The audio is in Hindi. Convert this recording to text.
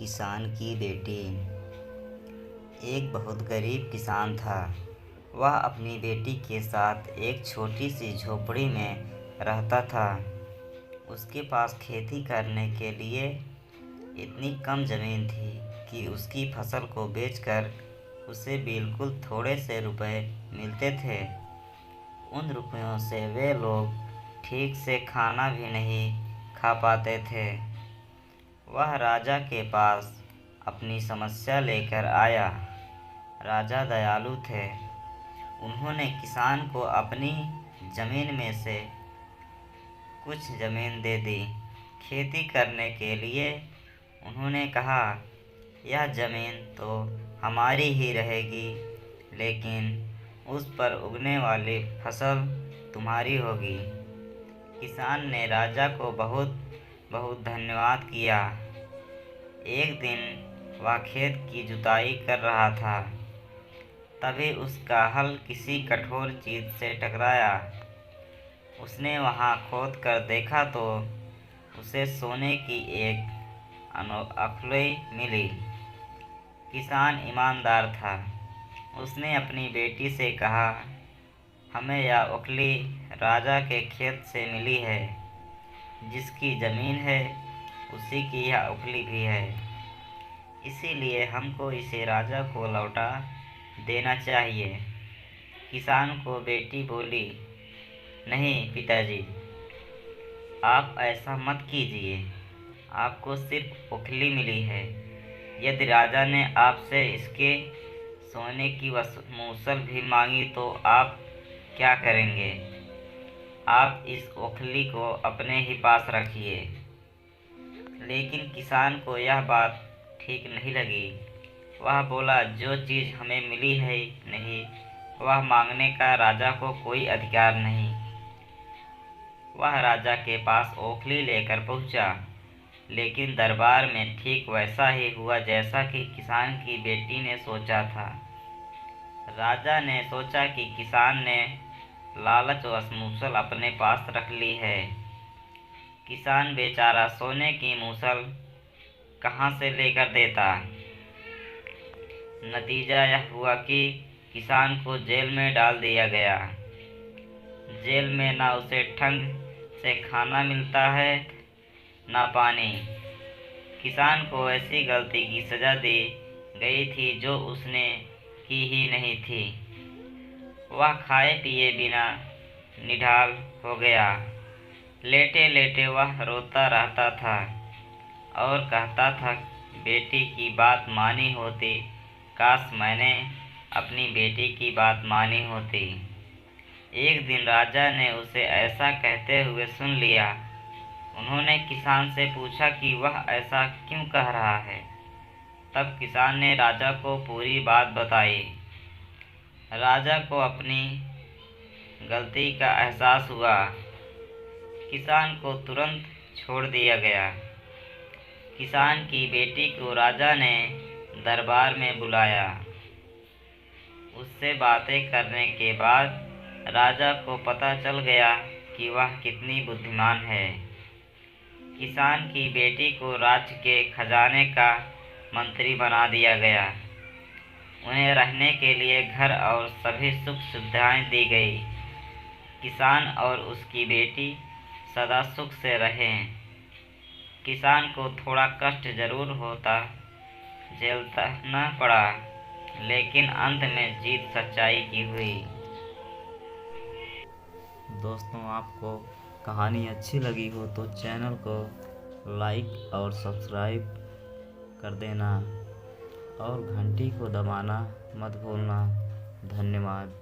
किसान की बेटी। एक बहुत गरीब किसान था। वह अपनी बेटी के साथ एक छोटी सी झोपड़ी में रहता था। उसके पास खेती करने के लिए इतनी कम ज़मीन थी कि उसकी फसल को बेचकर उसे बिल्कुल थोड़े से रुपए मिलते थे। उन रुपयों से वे लोग ठीक से खाना भी नहीं खा पाते थे। वह राजा के पास अपनी समस्या लेकर आया। राजा दयालु थे। उन्होंने किसान को अपनी ज़मीन में से कुछ ज़मीन दे दी खेती करने के लिए। उन्होंने कहा, यह ज़मीन तो हमारी ही रहेगी, लेकिन उस पर उगने वाली फसल तुम्हारी होगी। किसान ने राजा को बहुत बहुत धन्यवाद किया। एक दिन वह खेत की जुताई कर रहा था। तभी उसका हल किसी कठोर चीज़ से टकराया। उसने वहाँ खोद कर देखा तो उसे सोने की एक उखली मिली। किसान ईमानदार था। उसने अपनी बेटी से कहा, हमें यह उखली राजा के खेत से मिली है। जिसकी ज़मीन है उसी की यह उखली भी है, इसीलिए हमको इसे राजा को लौटा देना चाहिए। किसान को बेटी बोली, नहीं पिताजी, आप ऐसा मत कीजिए। आपको सिर्फ उखली मिली है। यदि राजा ने आपसे इसके सोने की मूसल भी मांगी तो आप क्या करेंगे? आप इस उखली को अपने ही पास रखिए। लेकिन किसान को यह बात ठीक नहीं लगी। वह बोला, जो चीज़ हमें मिली है नहीं, वह मांगने का राजा को कोई अधिकार नहीं। वह राजा के पास ओखली लेकर पहुंचा, लेकिन दरबार में ठीक वैसा ही हुआ जैसा कि किसान की बेटी ने सोचा था। राजा ने सोचा कि किसान ने लालचवश मूसल अपने पास रख ली है। किसान बेचारा सोने की मूसल कहाँ से लेकर देता। नतीजा यह हुआ कि किसान को जेल में डाल दिया गया। जेल में ना उसे ढंग से खाना मिलता है, ना पानी। किसान को ऐसी गलती की सज़ा दी गई थी जो उसने की ही नहीं थी। वह खाए पिए बिना निढाल हो गया। लेटे लेटे वह रोता रहता था और कहता था, बेटी की बात मानी होती, काश मैंने अपनी बेटी की बात मानी होती। एक दिन राजा ने उसे ऐसा कहते हुए सुन लिया। उन्होंने किसान से पूछा कि वह ऐसा क्यों कह रहा है। तब किसान ने राजा को पूरी बात बताई। राजा को अपनी गलती का एहसास हुआ। किसान को तुरंत छोड़ दिया गया। किसान की बेटी को राजा ने दरबार में बुलाया। उससे बातें करने के बाद राजा को पता चल गया कि वह कितनी बुद्धिमान है। किसान की बेटी को राज्य के खजाने का मंत्री बना दिया गया। उन्हें रहने के लिए घर और सभी सुख सुविधाएं दी गई। किसान और उसकी बेटी सदा सुख से रहें। किसान को थोड़ा कष्ट जरूर होता, झेलना पड़ा, लेकिन अंत में जीत सच्चाई की हुई। दोस्तों, आपको कहानी अच्छी लगी हो तो चैनल को लाइक और सब्सक्राइब कर देना और घंटी को दबाना मत भूलना। धन्यवाद।